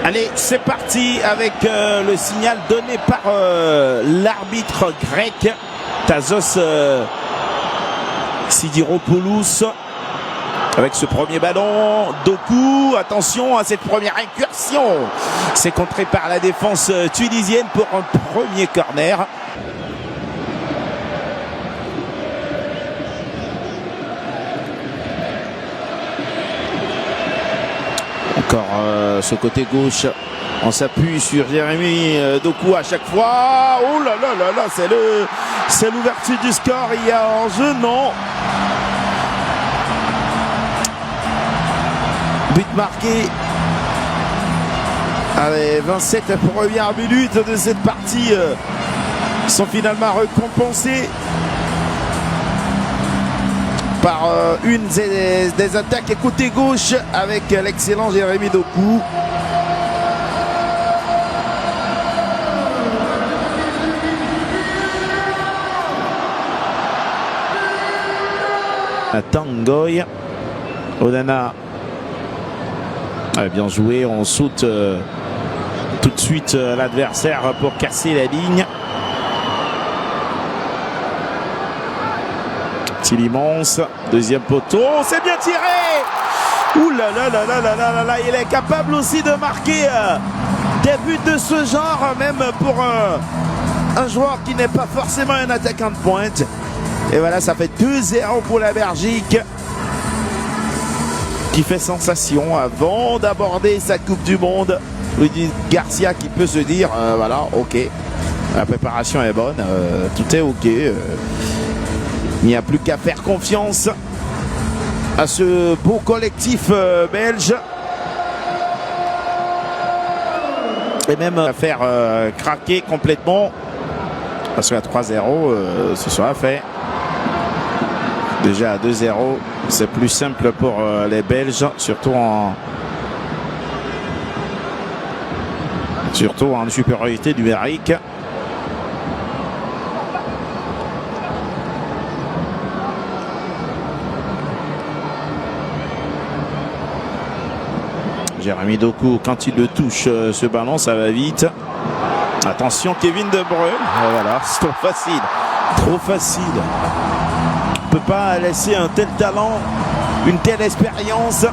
Allez, c'est parti avec le signal donné par l'arbitre grec Tazos Sidiropoulos. Avec ce premier ballon, Doku, attention à cette première incursion. C'est contré par la défense tunisienne pour un premier corner. Encore ce côté gauche, on s'appuie sur Jérémy Doku à chaque fois. Oh là là là là, c'est l'ouverture du score. Il y a enjeu, non? But marqué. Allez, 27 premières minutes de cette partie sont finalement récompensées par une des attaques côté gauche avec l'excellent Jérémy Doku. Tangoy. Onana. Bien joué, on saute tout de suite l'adversaire pour casser la ligne. Tilimons, deuxième poteau, c'est bien tiré. Ouh là là là là là là là, il est capable aussi de marquer des buts de ce genre, même pour un joueur qui n'est pas forcément un attaquant de pointe. Et voilà, ça fait 2-0 pour la Belgique, qui fait sensation avant d'aborder sa Coupe du Monde. Rudy Garcia qui peut se dire voilà, ok, la préparation est bonne, tout est ok, il n'y a plus qu'à faire confiance à ce beau collectif belge et même à faire craquer complètement, parce qu'à 3-0 ce sera fait. Déjà à 2-0, c'est plus simple pour les Belges, surtout en supériorité numérique. Jérémy Doku, quand il le touche, ce ballon, ça va vite. Attention, Kevin De Bruyne. Voilà, c'est trop facile. Trop facile. On ne peut pas laisser un tel talent, une telle expérience,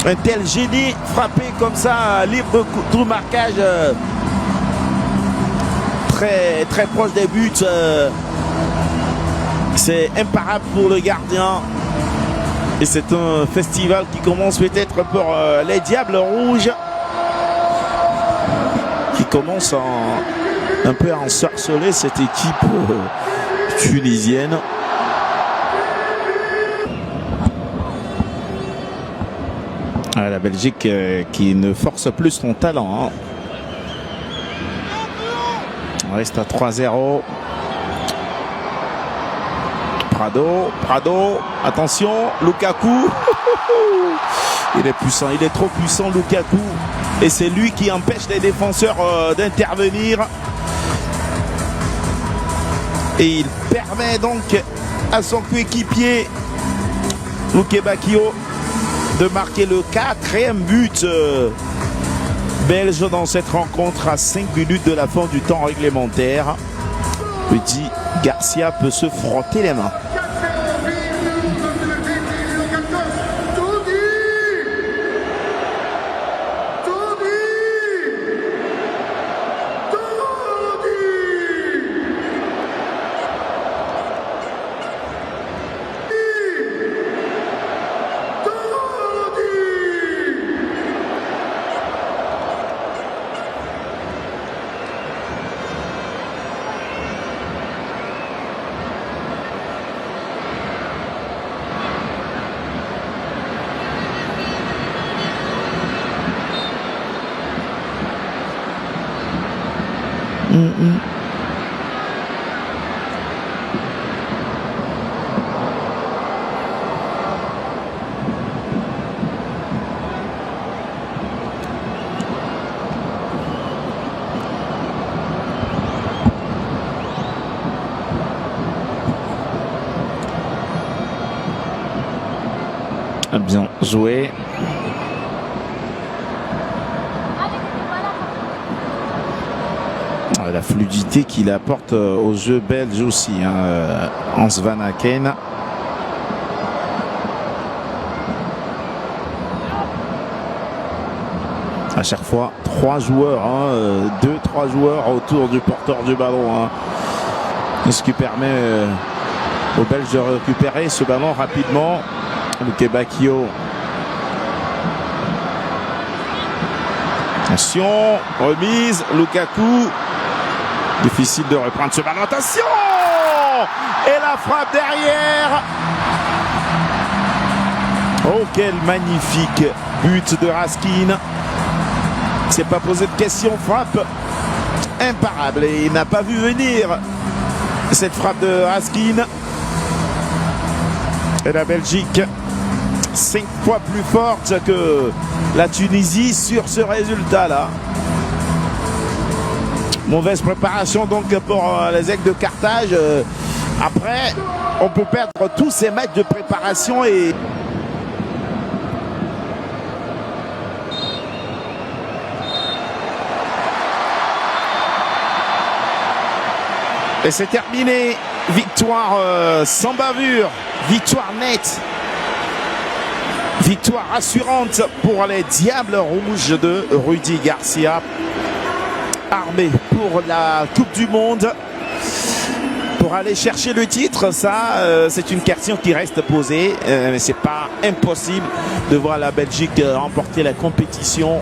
un tel génie frapper comme ça, libre de tout marquage, très, très proche des buts. C'est imparable pour le gardien. Et c'est un festival qui commence peut-être pour les Diables Rouges, qui commence un peu à ensorceler cette équipe tunisienne. La Belgique qui ne force plus son talent. On reste à 3-0. Prado, attention, Lukaku. Il est puissant, il est trop puissant, Lukaku. Et c'est lui qui empêche les défenseurs d'intervenir. Et il permet donc à son coéquipier, Luke Bakio, de marquer le 4e but belge dans cette rencontre à 5 minutes de la fin du temps réglementaire. Rudy Garcia peut se frotter les mains. Bien joué. La fluidité qu'il apporte au jeu belge aussi, hein, Hans Van Aken. À chaque fois, 3 joueurs, 2-3 joueurs autour du porteur du ballon, hein. Ce qui permet aux Belges de récupérer ce ballon rapidement. Luke Bacchio. Attention, remise, Lukaku. Difficile de reprendre ce ballon. Attention! Et la frappe derrière. Oh, quel magnifique but de Raskin. C'est pas posé de question, frappe imparable. Et il n'a pas vu venir cette frappe de Raskin. Et la Belgique, 5 fois plus forte que la Tunisie sur ce résultat-là. Mauvaise préparation donc pour les Aigles de Carthage. Après, on peut perdre tous ces matchs de préparation et... Et c'est terminé. Victoire sans bavure. Victoire nette. Victoire rassurante pour les Diables Rouges de Rudy Garcia. Armés pour la Coupe du Monde. Pour aller chercher le titre, ça, c'est une question qui reste posée. Mais c'est pas impossible de voir la Belgique remporter la compétition.